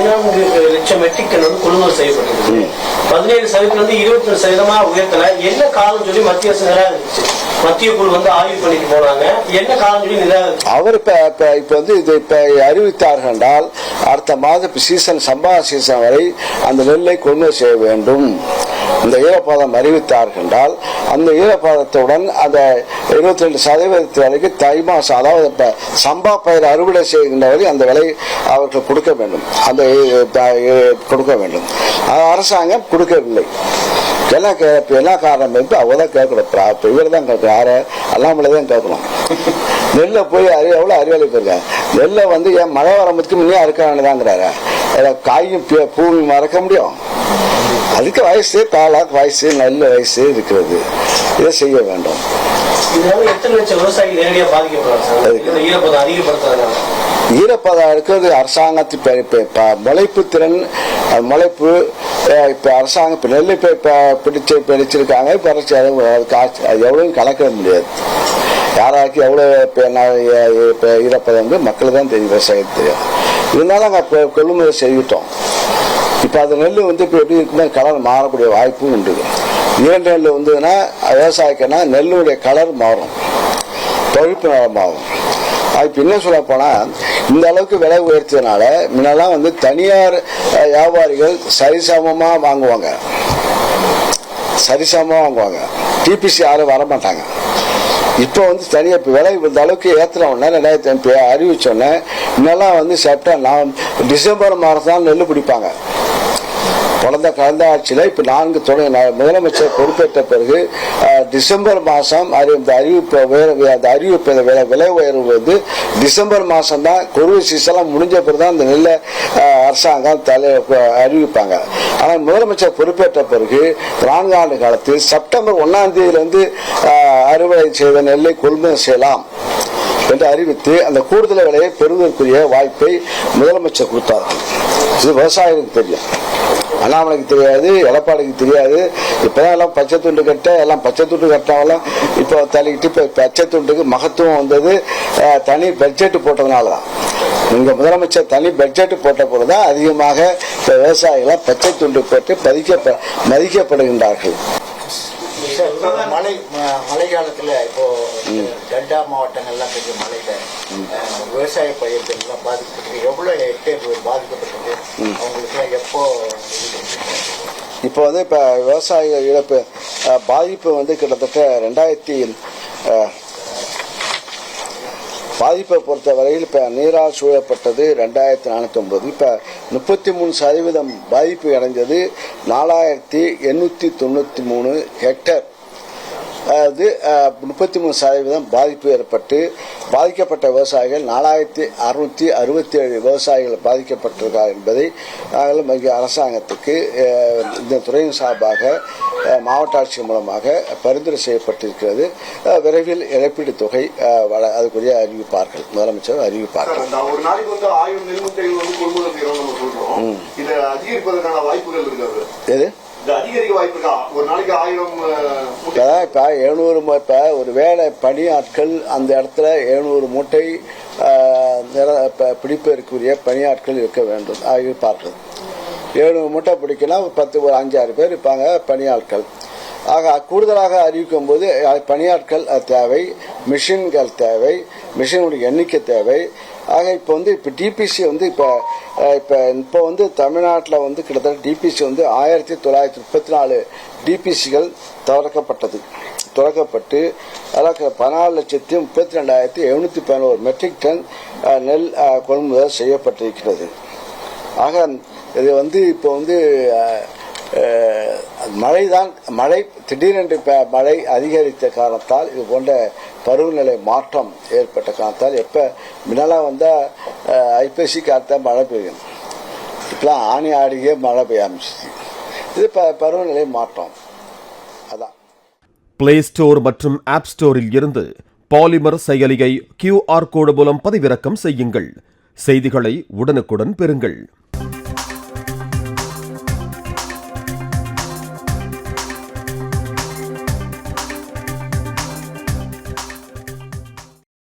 14 லட்சம் matric ton வந்து கொள்முதல் செய்யப்பட்டிருக்கு. 17% 22% உயர்த்தல. என்ன காரணம் சொல்லி மத்திய அரசு நிராகரிச்சு, மத்திய குழு வந்து ஆய்வு பண்ணிட்டு போனாங்க. என்ன காரணம் சொல்லி நிராகரிச்சு அவர் இப்ப வந்து இது இப்ப அறிவித்தார்கள் என்றால் அடுத்த மாத சீசன் சம்பா சீசன் வரை அந்த நெல்லை கொள்முதல் செய்ய வேண்டும். இந்த ஈரப்பதம் அறிவித்தார்கள் என்றால் அந்த ஈரப்பதத்துடன் அந்த 22% வரைக்கும் தை மாசம், அதாவது இப்ப சம்பா பயிர் அறுவடை செய்கின்ற வரை அந்த விலை அவர்கள் கொடுக்க வேண்டும், அந்த கொடுக்க வேண்டும். அரசாங்கம் கொடுக்கவில்லை. என்ன காரணம் இருக்கு? அவதான் கேட்கணும். இவர் தான் கேட்கணும். யாரு? அல்லாமலே தான் கேட்கணும். நெல்லை போய் எவ்வளவு அறிவாளி போயிருக்காங்க. நெல்லை வந்து ஏன் மழை வரம்புக்கு முன்னே அறுக்க வேண்டியதாங்கிறாரு. காயும் பூவும் மறக்க முடியும்? அதுக்கு வயசு, காலாக்கு வயசு, நல்ல வயசு இருக்கிறது. இதை செய்ய வேண்டும். ஈரப்பதம் இருக்கிறது அதிகப்படுத்துறது முளைப்பு திறன், முளைப்பு இப்ப அரசாங்கம் இப்ப நெல்லை பிடிச்சிருக்காங்க. எவ்வளவு கணக்கிட முடியாது. யாராருக்கு எவ்வளவு ஈரப்பதம் வந்து மக்கள் தான் தெரியும், விவசாயம் தெரியும். இருந்தாலும் நாங்கள் கொள்முதல் செய்துட்டோம். இப்ப அந்த நெல் வந்து இப்ப எப்படி இருக்குன்னா கலர் மாறக்கூடிய வாய்ப்பும் உண்டு. இரண்டு நெல் வந்ததுன்னா விவசாயிக்குன்னா நெல்லுடைய கலர் மாறும், தொழிப்பு நிறம் மாறும். அதுக்கு என்ன சொல்ல போனா இந்த அளவுக்கு விலை உயர்த்ததுனால முன்னெல்லாம் வந்து தனியார் வியாபாரிகள் சரிசமமா வாங்குவாங்க, டிபிசி யாரும் வரமாட்டாங்க. இப்போ வந்து தனியா விலை இந்த அளவுக்கு ஏற்றுனோடனே 2005 அறிவிச்சோடனே முன்னெல்லாம் வந்து டிசம்பர் மாதம் தான் நெல் பிடிப்பாங்க. கடந்த ஆட்சியில் இப்ப 4 முதலமைச்சர் பொறுப்பேற்ற பிறகு டிசம்பர் மாசம் அந்த அறிவிப்பு விலை உயர்வு வந்து டிசம்பர் மாசம் தான். குறுவை சீசன் முடிஞ்ச பிறகுதான் அந்த நெல்லை அரசாங்கம் அறிவிப்பாங்க. ஆனால் முதலமைச்சர் பொறுப்பேற்ற பிறகு 4 ஆண்டு காலத்தில் செப்டம்பர் 1ஆம் தேதியிலிருந்து அறுவடை செய்த நெல்லை கொள்முதல் செய்யலாம் என்று அறிவித்து அந்த கூடுதல் விலையை பெறுவதற்குரிய வாய்ப்பை முதலமைச்சர் கொடுத்தார்கள். இது விவசாயிகளுக்கு தெரியும், அண்ணாமலைக்கு தெரியாது, எடப்பாடிக்கு தெரியாது. இப்பதான் எல்லாம் பச்சை துண்டு கட்ட, எல்லாம் பச்சை துண்டு கட்டாவெல்லாம் இப்போ தள்ளிக்கிட்டு இப்ப பச்சை துண்டுக்கு மகத்துவம் வந்தது. தனி பட்ஜெட் போட்டதுனாலதான். இங்க முதலமைச்சர் தனி பட்ஜெட் போட்ட போதுதான் அதிகமாக விவசாயிகள் பச்சை துண்டு போட்டு மதிக்கப்படுகின்றார்கள். மழை காலத்துல இப்போ டெல்டா மாவட்டங்கள்லாம் பெரிய மழையில விவசாய பயிர்கள் எல்லாம் பாதிக்கப்பட்டு எவ்வளவு ஹெக்டேர் பாதிக்கப்பட்டது, அவங்களுக்கு எப்போ? இப்போ வந்து இப்ப விவசாய இழப்பு பாதிப்பு வந்து கிட்டத்தட்ட 2000 பாதிப்பை பொறுத்த வரையில் இப்ப நீரால் சூழப்பட்டது 2409. இப்ப 33% பாதிப்பு அடைஞ்சது 4893 ஹெக்டேர். அதாவது 33% பாதிப்பு ஏற்பட்டு பாதிக்கப்பட்ட விவசாயிகள் 4667 விவசாயிகள் பாதிக்கப்பட்டிருக்கார் என்பதை அரசாங்கத்துக்கு இந்த துறையின் சார்பாக மாவட்ட ஆட்சியர் மூலமாக பரிந்துரை செய்யப்பட்டிருக்கிறது. விரைவில் இழப்பீடு தொகை அதுக்குரிய அறிவிப்பார்கள், முதலமைச்சர் அறிவிப்பார்கள். ஒரு நாளைக்கு வந்து 1000 நெல் மூட்டைகள் வந்து கொள்முதல் செய்யறோம் நம்ம சொல்றோம். இதை அதிகரிப்பதற்கான வாய்ப்புகள் இருக்காது? எது அதிகரிக்க வாய்ப்பு இருக்கா? ஒரு நாளைக்கு 1000 இப்ப 700 ஒரு வேலை பணியாட்கள் அந்த இடத்துல 700 மூட்டை பிடிப்பதற்குரிய பணியாட்கள் இருக்க வேண்டும், இருப்பார்கள். 700 மூட்டை பிடிக்கணும், 10 ஒரு 5-6 பேர் இருப்பாங்க பணியாட்கள். ஆக கூடுதலாக அறிவிக்கும் போது பணியாட்கள் தேவை, மிஷின்கள் தேவை, மிஷினுடைய எண்ணிக்கை தேவை. ஆக இப்போ டிபிசி வந்து இப்போ வந்து தமிழ்நாட்டில் வந்து கிட்டத்தட்ட டிபிசி வந்து 1934 டிபிசிகள் திறக்கப்பட்டு அதில் 14,32,711 மெட்ரிக் டன் நெல் கொள்முதல் செய்யப்பட்டிருக்கிறது. ஆக இது வந்து இப்போ வந்து மழை திடீரென்று மழை அதிகரித்த காரணத்தால் இது போன்ற பருவநிலை மாற்றம் ஏற்பட்ட காரணத்தால் எப்ப முன்னெல்லாம் வந்தா ஐப்பசி காலத்தான் மழை பெய்யும், இப்பெல்லாம் ஆணி ஆடியே மழை பெய்ய ஆரம்பிச்சிச்சு. இது பருவநிலை மாற்றம். அதான் பிளே ஸ்டோர் மற்றும் ஆப் ஸ்டோரில் இருந்து பாலிமர் செயலியை QR கோடு மூலம் பதிவிறக்கம் செய்யுங்கள். செய்திகளை உடனுக்குடன் பெறுங்கள்.